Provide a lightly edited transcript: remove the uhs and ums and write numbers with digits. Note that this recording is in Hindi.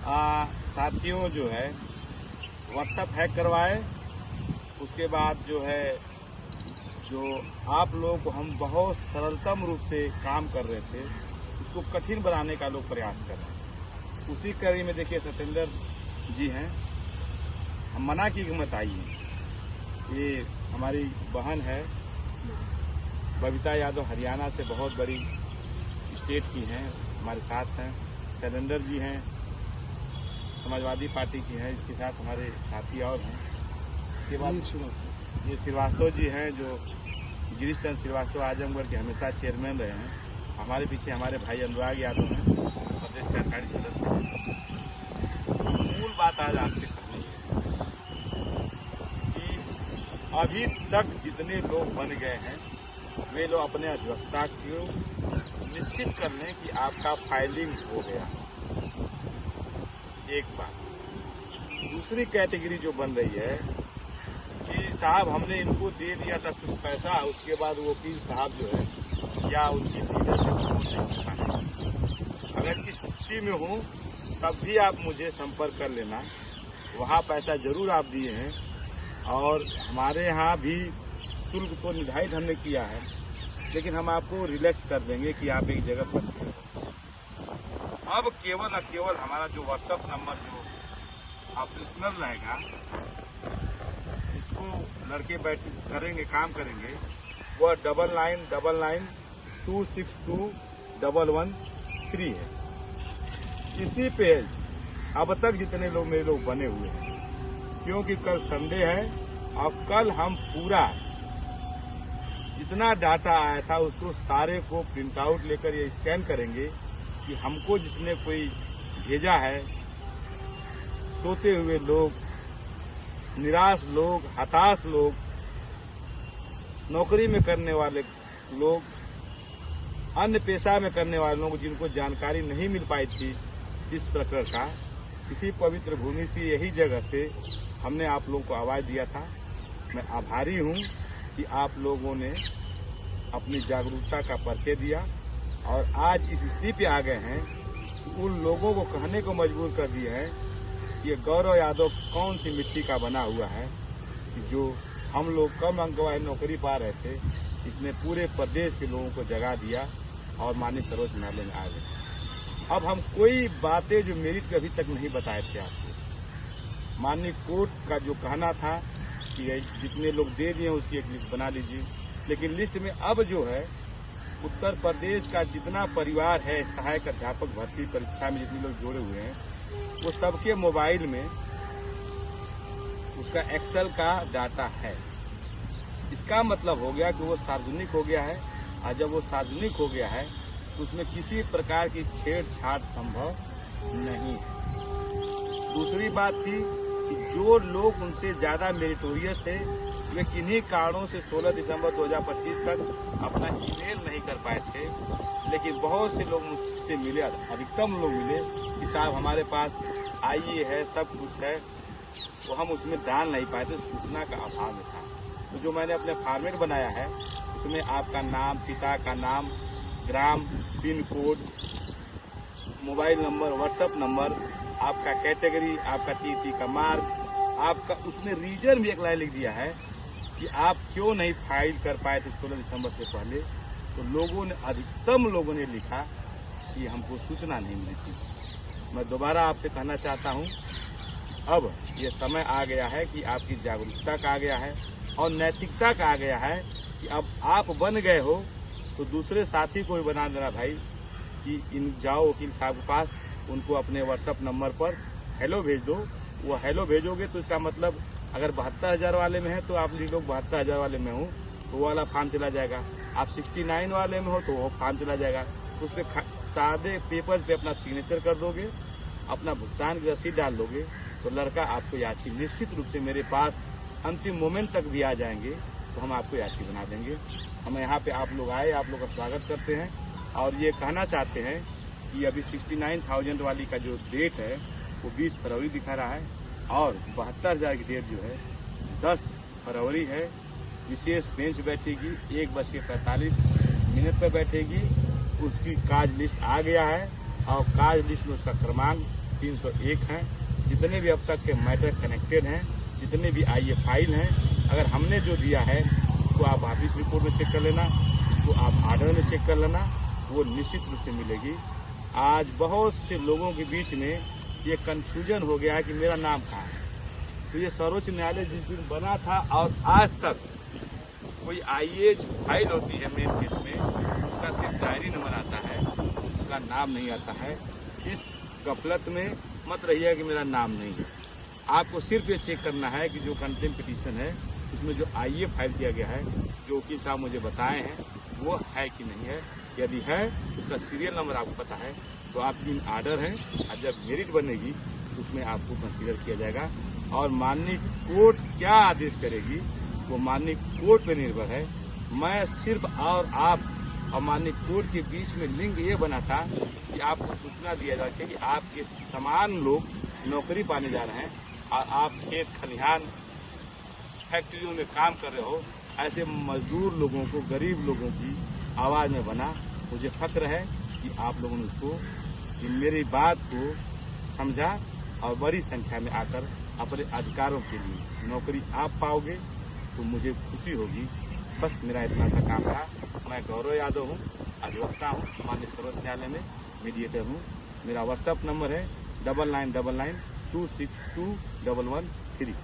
साथियों जो है व्हाट्सएप हैक करवाए, उसके बाद जो है जो आप लोगों को हम बहुत सरलतम रूप से काम कर रहे थे उसको कठिन बनाने का लोग प्रयास कर रहे हैं। उसी कड़ी में देखिए सत्येंद्र जी हैं, हम मना की हिम्मत आई है। ये हमारी बहन है बबीता यादव, हरियाणा से बहुत बड़ी स्टेट की हैं, हमारे साथ हैं। शैलेंद्र जी हैं, समाजवादी पार्टी की हैं, इसके साथ हमारे साथी और हैं। इसके बाद ये श्रीवास्तव जी हैं जो गिरीश चंद्र श्रीवास्तव आजमगढ़ के हमेशा चेयरमैन रहे हैं। हमारे पीछे हमारे भाई अनुराग यादव हैं, प्रदेश कार्यकारी सदस्य हैं। मूल बात आज आपसे करनी है कि अभी तक जितने लोग बन गए हैं वे लोग अपने अधिवक्ता को निश्चित कर लें कि आपका फाइलिंग हो गया। एक बात। दूसरी कैटेगरी जो बन रही है कि साहब हमने इनको दे दिया था कुछ पैसा, उसके बाद वो वकील साहब जो है या उनकी लीडर से अगर इस स्थिति में हूँ तब भी आप मुझे संपर्क कर लेना। वहाँ पैसा जरूर आप दिए हैं और हमारे यहाँ भी शुल्क तो निर्धारित हमने किया है, लेकिन हम आपको रिलैक्स कर देंगे कि आप एक जगह फंस गए। अब केवल न केवल हमारा जो व्हाट्सएप नंबर जो ऑपरेशनल रहेगा, इसको लड़के बैठ करेंगे, काम करेंगे, वह 9999262113 है। इसी पे अब तक जितने लोग मेरे लोग बने हुए हैं, क्योंकि कल संडे है और कल हम पूरा जितना डाटा आया था उसको सारे को प्रिंट आउट लेकर ये स्कैन करेंगे कि हमको जिसने कोई भेजा है, सोते हुए लोग, निराश लोग, हताश लोग, नौकरी में करने वाले लोग, अन्य पेशा में करने वाले लोग जिनको जानकारी नहीं मिल पाई थी इस प्रकरण का, इसी पवित्र भूमि से यही जगह से हमने आप लोगों को आवाज दिया था। मैं आभारी हूं कि आप लोगों ने अपनी जागरूकता का परिचय दिया और आज इस स्थिति पे आ गए हैं कि उन लोगों को कहने को मजबूर कर दिए हैं कि ये गौरव यादव कौन सी मिट्टी का बना हुआ है कि जो हम लोग कम अंक वाली नौकरी पा रहे थे, इसने पूरे प्रदेश के लोगों को जगा दिया और माननीय सर्वोच्च न्यायालय में आ गए। अब हम कोई बातें जो मेरिट अभी तक नहीं बताए थे आपको, माननीय कोर्ट का जो कहना था कि जितने लोग दे दिए उसकी एक लिस्ट बना लीजिए, लेकिन लिस्ट में अब जो है उत्तर प्रदेश का जितना परिवार है सहायक अध्यापक भर्ती परीक्षा में जितने लोग जोड़े हुए हैं, वो सबके मोबाइल में उसका एक्सेल का डाटा है। इसका मतलब हो गया कि वो सार्वजनिक हो गया है, और जब वो सार्वजनिक हो गया है तो उसमें किसी प्रकार की छेड़छाड़ संभव नहीं है। दूसरी बात थी कि जो लोग उनसे ज्यादा मेरिटोरियस थे वे किन्हीं कारणों से 16 दिसंबर 2025 तक अपना ईमेल नहीं कर पाए थे, लेकिन बहुत से लोग मुझसे मिले, अधिकतम लोग मिले कि साहब हमारे पास आईए है, सब कुछ है, वो हम उसमें डाल नहीं पाए थे, सूचना का अभाव में था। तो जो मैंने अपने फॉर्मेट बनाया है उसमें आपका नाम, पिता का नाम, ग्राम, pin code, mobile number, WhatsApp number, आपका कैटेगरी, आपका टीटी का मार्क, आपका उसमें रीजन भी एक लाइन लिख दिया है कि आप क्यों नहीं फाइल कर पाए थे 16 दिसंबर से पहले। तो लोगों ने, अधिकतम लोगों ने लिखा कि हमको सूचना नहीं मिली थी। मैं दोबारा आपसे कहना चाहता हूं, अब ये समय आ गया है कि आपकी जागरूकता का आ गया है और नैतिकता का आ गया है कि अब आप बन गए हो तो दूसरे साथी को भी बना देना भाई कि इन जाओ वकील साहब के पास, उनको अपने व्हाट्सएप नंबर पर हेलो भेज दो। वो हेलो भेजोगे तो इसका मतलब अगर 72,000 वाले में है तो आप लोग 72,000 वाले में हो तो वो वाला फॉर्म चला जाएगा, आप 69 वाले में हो तो वो फॉर्म चला जाएगा। उस पर सादे पेपर पे अपना सिग्नेचर कर दोगे, अपना भुगतान की रसीद डाल दोगे तो लड़का आपको याची निश्चित रूप से मेरे पास अंतिम मोमेंट तक भी आ जाएंगे तो हम आपको याची बना देंगे। हम यहाँ पे आप लोग आए, आप लोग का स्वागत करते हैं और ये कहना चाहते हैं कि अभी 69,000 वाली का जो डेट है वो 20 फरवरी दिखा रहा है और 72,000 की डेट जो है 10 फरवरी है। विशेष बेंच बैठेगी, 1:45 पर बैठेगी। उसकी कार्य लिस्ट आ गया है और कार्य लिस्ट में उसका क्रमांक 301 हैं। जितने भी अब तक के मैटर कनेक्टेड हैं, जितने भी आईए फाइल हैं, अगर हमने जो दिया है उसको आप ऑफिस रिपोर्ट में चेक कर लेना, उसको आप आर्डर में चेक कर लेना, वो निश्चित रूप से मिलेगी। आज बहुत से लोगों के बीच में ये कंफ्यूजन हो गया है कि मेरा नाम कहाँ है। तो ये सर्वोच्च न्यायालय जिस दिन बना था और आज तक कोई आईए फाइल होती है मेन केस में, उसका सिर्फ डायरी नंबर आता है, उसका नाम नहीं आता है। इस गफलत में मत रहिए कि मेरा नाम नहीं है। आपको सिर्फ ये चेक करना है कि जो कंटेम्प्ट पिटीशन है उसमें जो आईए फाइल किया गया है, जो वकील साहब मुझे बताए हैं, वो है कि नहीं है। यदि है, उसका सीरियल नंबर आपको पता है, तो आपकी आर्डर है और जब मेरिट बनेगी तो उसमें आपको कंसीडर किया जाएगा। और माननीय कोर्ट क्या आदेश करेगी वो माननीय कोर्ट पर निर्भर है। मैं सिर्फ और आप और माननीय कोर्ट के बीच में लिंक ये बना था कि आपको सूचना दिया जाए कि आपके समान लोग नौकरी पाने जा रहे हैं और आप खेत खलिहान फैक्ट्रियों में काम कर रहे हो। ऐसे मजदूर लोगों को, गरीब लोगों की आवाज़ में बना। मुझे फक्र है कि आप लोगों ने उसको, कि मेरी बात को समझा और बड़ी संख्या में आकर अपने अधिकारों के लिए नौकरी आप पाओगे तो मुझे खुशी होगी। बस मेरा इतना सा काम था। मैं गौरव यादव हूँ, अधिवक्ता हूँ, माननीय सर्वोच्च न्यायालय में मीडिएटर हूँ। मेरा व्हाट्सएप नंबर है 9999262113।